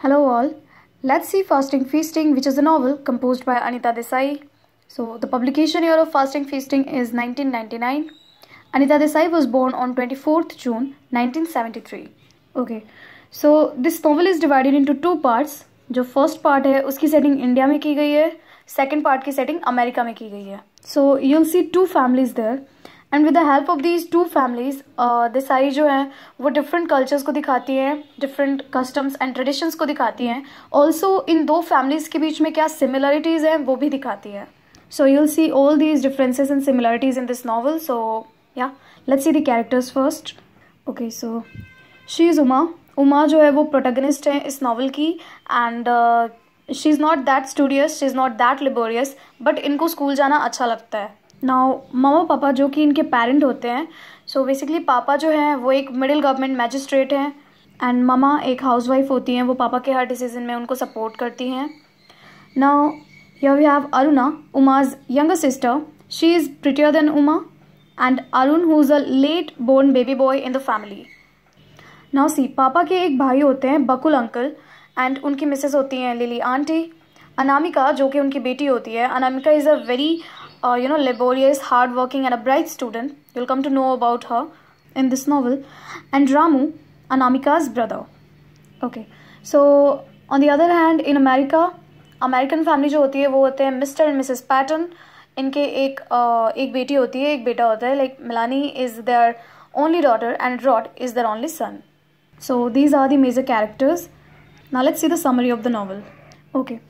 Hello all. Let's see Fasting Feasting, which is a novel composed by Anita Desai. So the publication year of Fasting Feasting is 1999. Anita Desai was born on 24th June 1973. Okay. So this novel is divided into two parts. जो first part है उसकी setting India में की गई है, second part की setting America में की गई है. So you'll see two families there and with the help of these two families Desai जो है वो डिफरेंट कल्चर्स को दिखाती है, डिफरेंट कस्टम्स एंड ट्रेडिशंस को दिखाती हैं. ऑल्सो इन दो फैमिलीज के बीच में क्या सिमिलरिटीज़ हैं वो भी दिखाती है. So you'll see all these differences and similarities in this novel. So yeah let's see the characters first. Okay, so she is Uma जो है वो प्रोटैगनिस्ट है इस नॉवल की. And she is not that studious, she is not that laborious, but इनको school जाना अच्छा लगता है. नाउ मामा पापा जो कि इनके पेरेंट होते हैं. सो बेसिकली पापा जो है वो एक मिडिल गवर्नमेंट मैजिस्ट्रेट हैं एंड मामा एक हाउसवाइफ होती हैं. वो पापा के हर डिसीजन में उनको सपोर्ट करती हैं. Now here we have Aruna, Uma's younger sister. She is prettier than Uma. And Arun who is a late born baby boy in the family. Now see, पापा के एक भाई होते हैं बकुल अंकल एंड उनकी मिसेस होती हैं लिली आंटी. अनामिका जो कि उनकी बेटी होती है. Anamika is a very laborious, hard working and a bright student. You'll come to know about her in this novel. And Ramu, Anamika's brother. Okay, so on the other hand in America, American family जो होती है वो होते हैं mister and Mrs pattern. इनके एक बेटी होती है, एक बेटा होता है. Like Melanie is their only daughter and Rod is their only son. So these are the major characters. Now let's see the summary of the novel. Okay,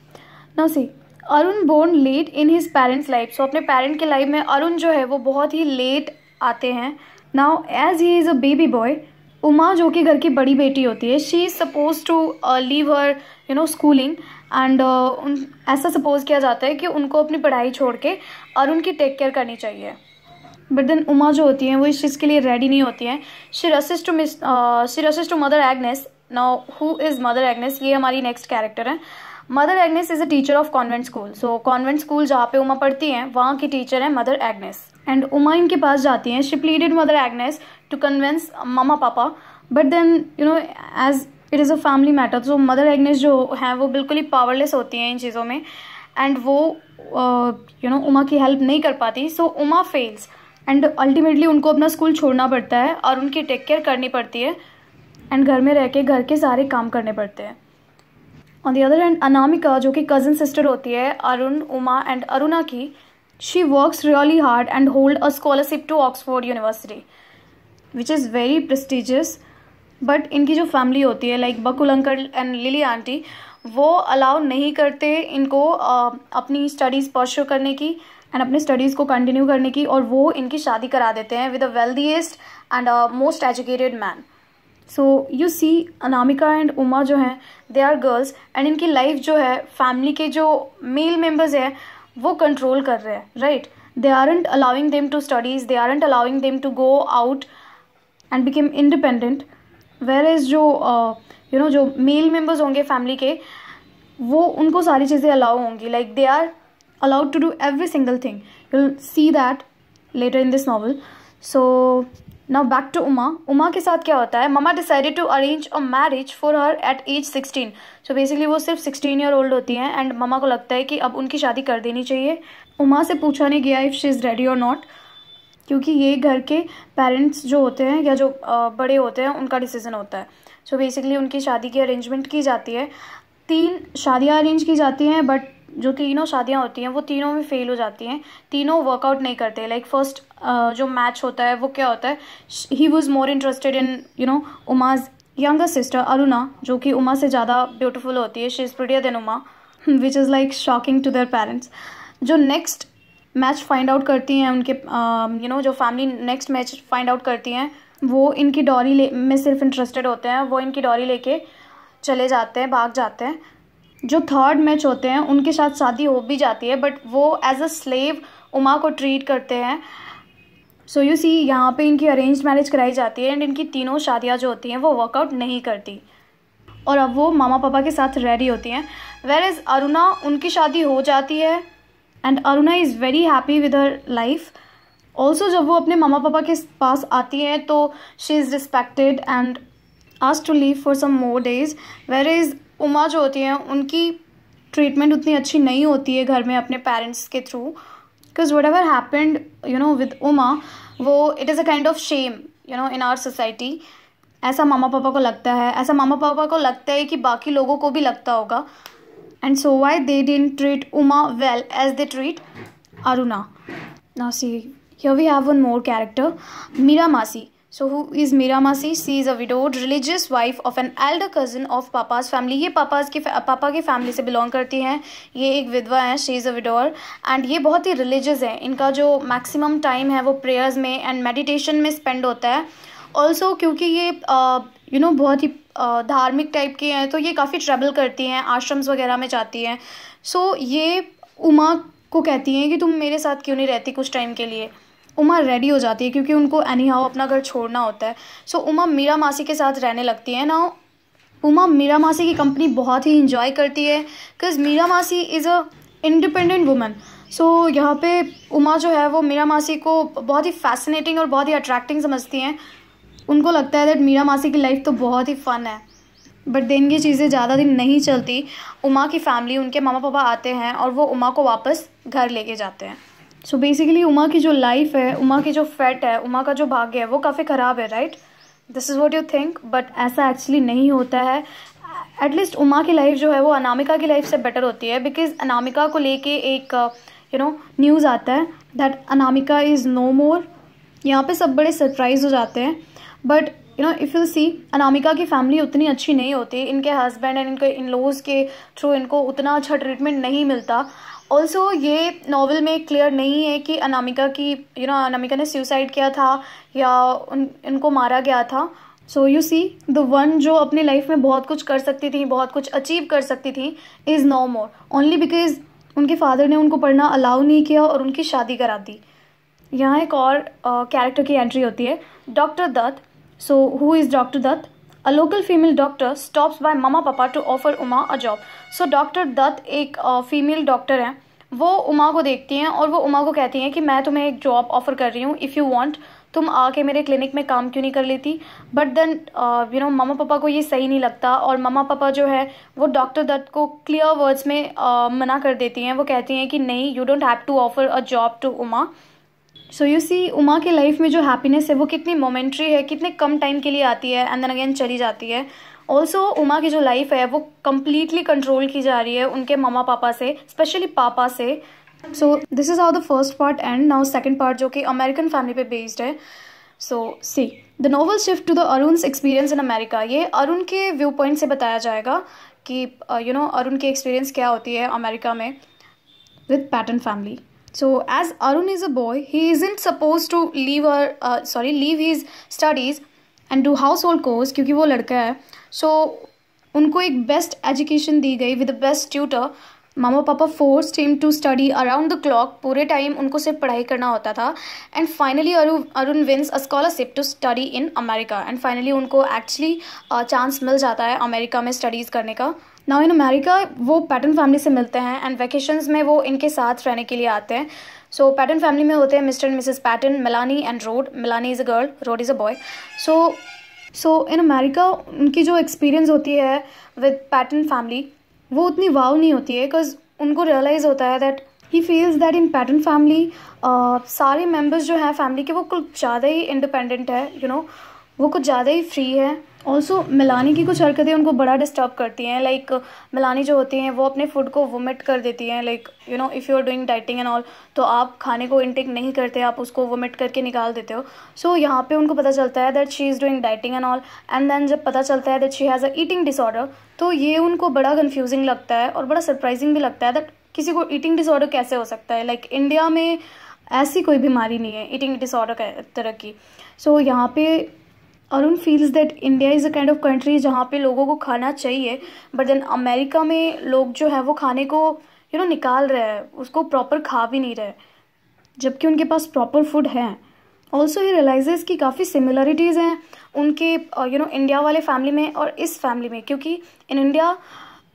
now see, Arun born late in his parents life. So अपने parent के life में अरुण जो है वो बहुत ही late आते हैं. Now as he is a baby boy, Uma जो कि घर की बड़ी बेटी होती है, she is suppose to leave her schooling and ऐसा सपोज किया जाता है कि उनको अपनी पढ़ाई छोड़ के अरुण की टेक केयर करनी चाहिए. बट देन उमा जो होती हैं वो इस चीज़ के लिए रेडी नहीं होती हैं. She rushes to mother Agnes. Now who is mother Agnes, ये हमारी नेक्स्ट कैरेक्टर है. Mother Agnes is a teacher of convent school. So convent school जहाँ पे उमा पढ़ती हैं वहाँ की टीचर है मदर एग्नेस. एंड उमा इनके पास जाती हैं. She pleaded mother Agnes to convince मामा पापा, but then as it is a family matter. So mother Agnes जो हैं वो बिल्कुल ही पावरलेस होती हैं इन चीज़ों में एंड वो उमा की हेल्प नहीं कर पाती. सो उमा फेल्स एंड अल्टीमेटली उनको अपना स्कूल छोड़ना पड़ता है और उनकी टेक केयर करनी पड़ती है एंड घर में रह के घर के सारे काम करने पड़ते हैं. On the other hand Anamika जो कि कज़न सिस्टर होती है अरुण, उमा एंड अरुणा की, she works really hard and hold a scholarship to Oxford university which is very prestigious. But इनकी जो फैमिली होती है like Bakul uncle and Lily aunty, वो अलाउ नहीं करते इनको अपनी स्टडीज़ परस्यू करने की एंड अपने स्टडीज़ को कंटिन्यू करने की, और वो इनकी शादी करा देते हैं with a wealthiest and most educated man. So you see, Anamika and Uma जो हैं दे आर गर्ल्स एंड इनकी लाइफ जो है फैमिली के जो मेल मेम्बर्स हैं वो कंट्रोल कर रहे हैं. Right, they aren't allowing them to studies, they aren't allowing them to go out and became independent. Where is जो मेल मेम्बर्स होंगे फैमिली के, वो उनको सारी चीज़ें अलाउ होंगी. Like they are allowed to do every single thing. You'll see that later in this novel. So now back to Uma के साथ क्या होता है, Mama decided to arrange a marriage for her at age 16. So basically वो सिर्फ 16 year old होती हैं and mama को लगता है कि अब उनकी शादी कर देनी चाहिए. उमा से पूछा नहीं गया if she is ready or not, क्योंकि ये घर के पेरेंट्स जो होते हैं या जो बड़े होते हैं उनका डिसीजन होता है. सो बेसिकली उनकी शादी की अरेंजमेंट की जाती है. 3 शादियाँ अरेंज की जाती हैं बट जो तीनों शादियाँ होती हैं वो तीनों में फेल हो जाती हैं. तीनों वर्कआउट नहीं करते. लाइक फर्स्ट जो मैच होता है वो क्या होता है, he was more interested in Uma's younger sister Aruna, जो कि उमा से ज़्यादा ब्यूटीफुल होती है. She is prettier than Uma, which is like shocking to their parents. जो नेक्स्ट मैच फाइंड आउट करती हैं उनके जो family next match find out करती हैं वो इनकी डॉरी में सिर्फ इंटरेस्टेड होते हैं. वो इनकी डॉरी लेके चले जाते हैं, भाग जाते हैं. जो थर्ड मैच होते हैं उनके साथ शादी हो भी जाती है बट वो एज अ स्लेव उमा को ट्रीट करते हैं. सो यू सी, यहाँ पे इनकी अरेंज मैरिज कराई जाती है एंड इनकी तीनों शादियाँ जो होती हैं वो वर्कआउट नहीं करती और अब वो मामा पापा के साथ रेडी होती हैं. वेयर इज़ अरुणा, उनकी शादी हो जाती है and Aruna is very happy with her life. Also जब वो अपने मामा पापा के पास आती हैं तो she is respected and asked to leave for some more days, whereas Uma जो होती हैं उनकी ट्रीटमेंट उतनी अच्छी नहीं होती है घर में अपने पेरेंट्स के through, because whatever happened with Uma, वो it is a kind of shame in our society. ऐसा मामा पापा को लगता है, ऐसा मामा पापा को लगता है कि बाकी लोगों को भी लगता होगा, and so why they didn't treat Uma well as they treat Aruna. Now see here we have one more character, Meera मासी। So who is Meera Masi? She is a widowed religious wife of an elder cousin of Papa's family. ये पापा की family से belong करती हैं, ये एक विधवा है, she is a widower, and ये बहुत ही रिलीजियस है। इनका जो मैक्सिमम टाइम है वो प्रेयर्स में एंड मेडिटेशन में स्पेंड होता है। ऑल्सो क्योंकि ये बहुत ही धार्मिक टाइप की हैं, तो ये काफ़ी ट्रैवल करती हैं, आश्रम्स वगैरह में जाती हैं। सो ये उमा को कहती हैं कि तुम मेरे साथ क्यों नहीं रहती कुछ टाइम के लिए। उमा रेडी हो जाती है क्योंकि उनको एनी हाउ अपना घर छोड़ना होता है। सो उमा मीरा मासी के साथ रहने लगती है ना। उमा मीरा मासी की कंपनी बहुत ही इंजॉय करती है, बिकॉज मीरा मासी इज़ अ इंडिपेंडेंट वुमन। सो यहाँ पे उमा जो है वो मीरा मासी को बहुत ही फैसिनेटिंग और बहुत ही अट्रैक्टिंग समझती हैं। उनको लगता है दैट मीरा मासी की लाइफ तो बहुत ही फ़न है। बट देन ये चीज़ें ज़्यादा दिन नहीं चलती। उमा की फैमिली, उनके मामा पापा आते हैं और वो उमा को वापस घर लेके जाते हैं। सो बेसिकली उमा की जो लाइफ है, उमा की जो फेट है, उमा का जो भाग्य है वो काफ़ी ख़राब है, right? This is what you think, but ऐसा एक्चुअली नहीं होता है। एटलीस्ट उमा की लाइफ जो है वो अनामिका की लाइफ से बेटर होती है, बिकॉज अनामिका को लेके एक न्यूज़ आता है दैट अनामिका इज़ नो मोर। यहाँ पे सब बड़े सरप्राइज हो जाते हैं, but if you see Anamika की फैमिली उतनी अच्छी नहीं होती। इनके हस्बैंड एंड इनके इन लॉज के थ्रू इनको उतना अच्छा ट्रीटमेंट नहीं मिलता। ऑल्सो ये नॉवल में क्लियर नहीं है कि अनामिका अनामिका ने सुसाइड किया था या इनको मारा गया था। सो यू सी द वन जो अपनी लाइफ में बहुत कुछ कर सकती थी, बहुत कुछ अचीव कर सकती थी, is no more, only because उनके फादर ने उनको पढ़ना अलाउ नहीं किया और उनकी शादी करा दी। यहाँ एक और कैरेक्टर की एंट्री होती है, doctor Dutt. So who is doctor Dutt? A local female doctor stops by Mama Papa to offer Uma a job. So doctor Dutt एक फीमेल डॉक्टर हैं, वो उमा को देखती हैं और वो उमा को कहती हैं कि मैं तुम्हें एक जॉब ऑफ़र कर रही हूँ, इफ़ यू वांट तुम आके मेरे क्लिनिक में काम क्यों नहीं कर लेती। बट देन मामा पापा को ये सही नहीं लगता और मामा पापा जो है वो डॉक्टर दत्त को क्लियर वर्ड्स में मना कर देती हैं। वो कहती हैं कि नहीं, you don't have to offer a job to Uma. So you see Uma के लाइफ में जो हैप्पीनेस है वो कितनी मोमेंट्री है, कितने कम टाइम के लिए आती है एंड देन अगेन चली जाती है। ऑल्सो उमा की जो लाइफ है वो कम्प्लीटली कंट्रोल की जा रही है उनके मामा पापा से, स्पेशली पापा से। So this is how the first part and now second part जो कि अमेरिकन फैमिली पे बेस्ड है। So see the novel shift to the Arun's experience in America. ये अरुण के व्यू पॉइंट से बताया जाएगा कि अरुण की एक्सपीरियंस क्या होती है अमेरिका में with pattern family. So as Arun is a boy, he isn't supposed to leave his studies and do household chores क्योंकि वो लड़का है। So उनको एक बेस्ट एजुकेशन दी गई विद द बेस्ट ट्यूटर। मामा पापा forced him to study around the clock, पूरे टाइम उनको सिर्फ पढ़ाई करना होता था। And finally Arun wins a scholarship to study in America and finally उनको एक्चुअली चांस मिल जाता है अमेरिका में स्टडीज़ करने का। नाउ इन अमेरिका वो पैटर्न फैमिली से मिलते हैं एंड वैकेशंस में वो इनके साथ रहने के लिए आते हैं। सो पैटर्न फैमिली में होते हैं mister and Mrs pattern, Melanie and road. Melanie is a girl, road is a boy. So in America उनकी जो एक्सपीरियंस होती है विद पैटर्न फैमिली वो उतनी वाव नहीं होती है, बिकॉज उनको रियलाइज़ होता है that he feels that in pattern family सारे मेम्बर्स जो हैं फैमिली के वो कुछ ज़्यादा ही इंडिपेंडेंट है, वो कुछ ज़्यादा ही फ्री है। ऑल्सो मिलानी की कुछ हरकतें उनको बड़ा डिस्टर्ब करती हैं। लाइक मिलानी जो होती हैं वो अपने फूड को वोमिट कर देती हैं। Like if you are doing dieting and all, तो आप खाने को इनटेक नहीं करते, आप उसको वोमिट करके निकाल देते हो। सो यहाँ पे उनको पता चलता है that she is doing dieting and all, and then जब पता चलता है that she has a eating disorder, तो ये उनको बड़ा कन्फ्यूजिंग लगता है और बड़ा सरप्राइजिंग भी लगता है दैट किसी को ईटिंग डिसऑर्डर कैसे हो सकता है। लाइक इंडिया में ऐसी कोई बीमारी नहीं है ईटिंग डिसऑर्डर तरह की। सो यहाँ पे Arun feels that India is a kind of country जहाँ पे लोगों को खाना चाहिए, बट देन अमेरिका में लोग जो है वो खाने को निकाल रहे हैं, उसको प्रॉपर खा भी नहीं रहे, जबकि उनके पास प्रॉपर फूड है। ऑल्सो ही रियलाइजेस कि काफ़ी सिमिलरिटीज़ हैं उनके इंडिया वाले फैमिली में और इस फैमिली में, क्योंकि इन इंडिया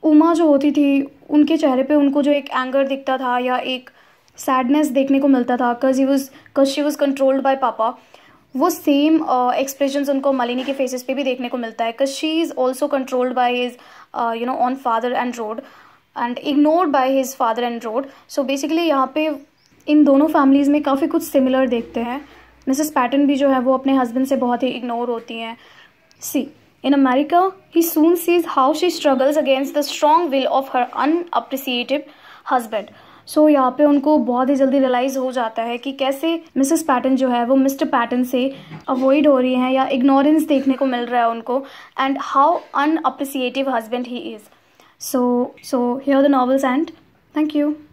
उमा जो होती थी उनके चेहरे पे उनको जो एक एंगर दिखता था या एक सैडनेस देखने को मिलता था, because she was controlled by पापा, वो सेम एक्सप्रेशंस उनको मालिनी के फेसेस पे भी देखने को मिलता है, because she is also controlled by his on father and road and ignored by his father and road. So basically यहाँ पे इन दोनों फैमिलीज़ में काफ़ी कुछ सिमिलर देखते हैं. मिसेस पैटन भी जो है वो अपने हस्बैंड से बहुत ही इग्नोर होती हैं. सी, in America, he soon sees how she struggles against the strong will of her unappreciative husband. So यहाँ पे उनको बहुत ही जल्दी रियलाइज़ हो जाता है कि कैसे मिसेस पैटन जो है वो मिस्टर पैटन से अवॉइड हो रही हैं या इग्नोरेंस देखने को मिल रहा है उनको, and how unappreciative husband he is. So here the novels end. Thank you.